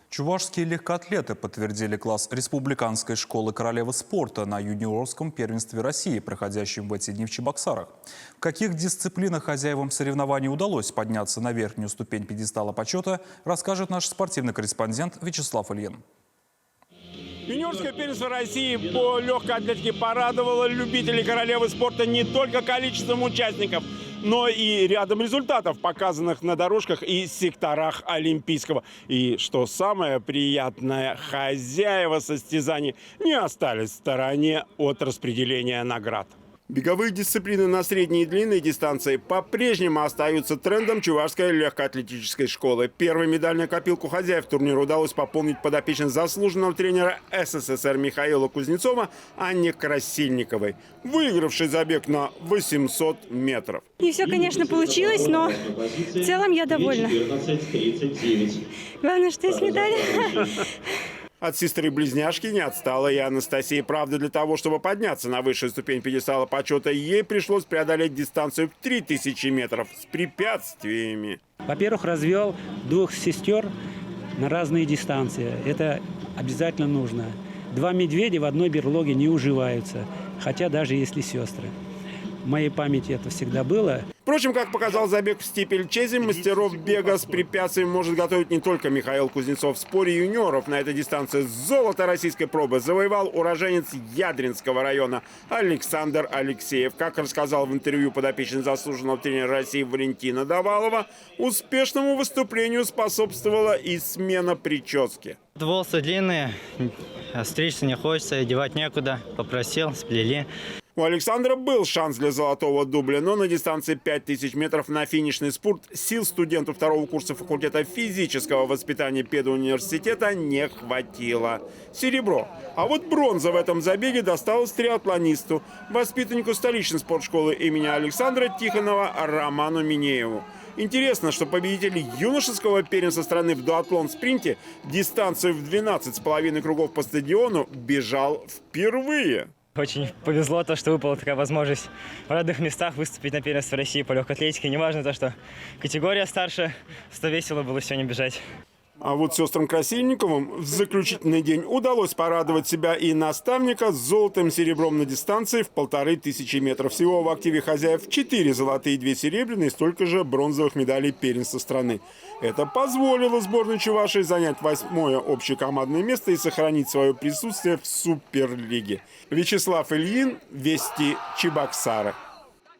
Чувашские легкоатлеты подтвердили класс республиканской школы королевы спорта на юниорском первенстве России, проходящем в эти дни в Чебоксарах. В каких дисциплинах хозяевам соревнований удалось подняться на верхнюю ступень пьедестала почета, расскажет наш спортивный корреспондент Вячеслав Ильин. Юниорское первенство России по легкой атлетике порадовало любителей королевы спорта не только количеством участников, но и рядом результатов, показанных на дорожках и секторах Олимпийского. И что самое приятное, хозяева состязаний не остались в стороне от распределения наград. Беговые дисциплины на средней и длинной дистанции по-прежнему остаются трендом чувашской легкоатлетической школы. Первую медальную копилку хозяев турнира удалось пополнить подопечным заслуженного тренера СССР Михаила Кузнецова Анне Красильниковой, выигравшей забег на 800 метров. Не все, конечно, получилось, но в целом я довольна. Главное, что есть медаль. От сестры-близняшки не отстала и Анастасия. Правда, для того, чтобы подняться на высшую ступень пьедестала почета, ей пришлось преодолеть дистанцию в 3000 метров с препятствиями. Во-первых, развел двух сестер на разные дистанции. Это обязательно нужно. Два медведя в одной берлоге не уживаются, хотя даже если сестры. В моей памяти это всегда было. Впрочем, как показал забег в степельчезе, мастеров бега с препятствиями может готовить не только Михаил Кузнецов. В споре юниоров на этой дистанции золото российской пробы завоевал уроженец Ядринского района Александр Алексеев. Как рассказал в интервью подопечный заслуженного тренера России Валентина Давалова, успешному выступлению способствовала и смена прически. Волосы длинные, стричься не хочется, одевать некуда. Попросил, сплели. У Александра был шанс для золотого дубля, но на дистанции 5000 метров на финишный спурт сил студенту второго курса факультета физического воспитания педуниверситета не хватило. Серебро. А вот бронза в этом забеге досталась триатлонисту, воспитаннику столичной спортшколы имени Александра Тихонова Роману Минееву. Интересно, что победитель юношеского первенства страны в дуатлон-спринте дистанцию в 12,5 кругов по стадиону бежал впервые. Очень повезло то, что выпала такая возможность в родных местах выступить на первенстве России по легкой атлетике. Неважно то, что категория старше, что весело было сегодня бежать. А вот сестрам Красильниковым в заключительный день удалось порадовать себя и наставника с золотом и серебром на дистанции в 1500 метров. Всего в активе хозяев 4 золотые и 2 серебряные, столько же бронзовых медалей первенства страны. Это позволило сборной Чувашии занять 8-е общекомандное место и сохранить свое присутствие в Суперлиге. Вячеслав Ильин, Вести, Чебоксары.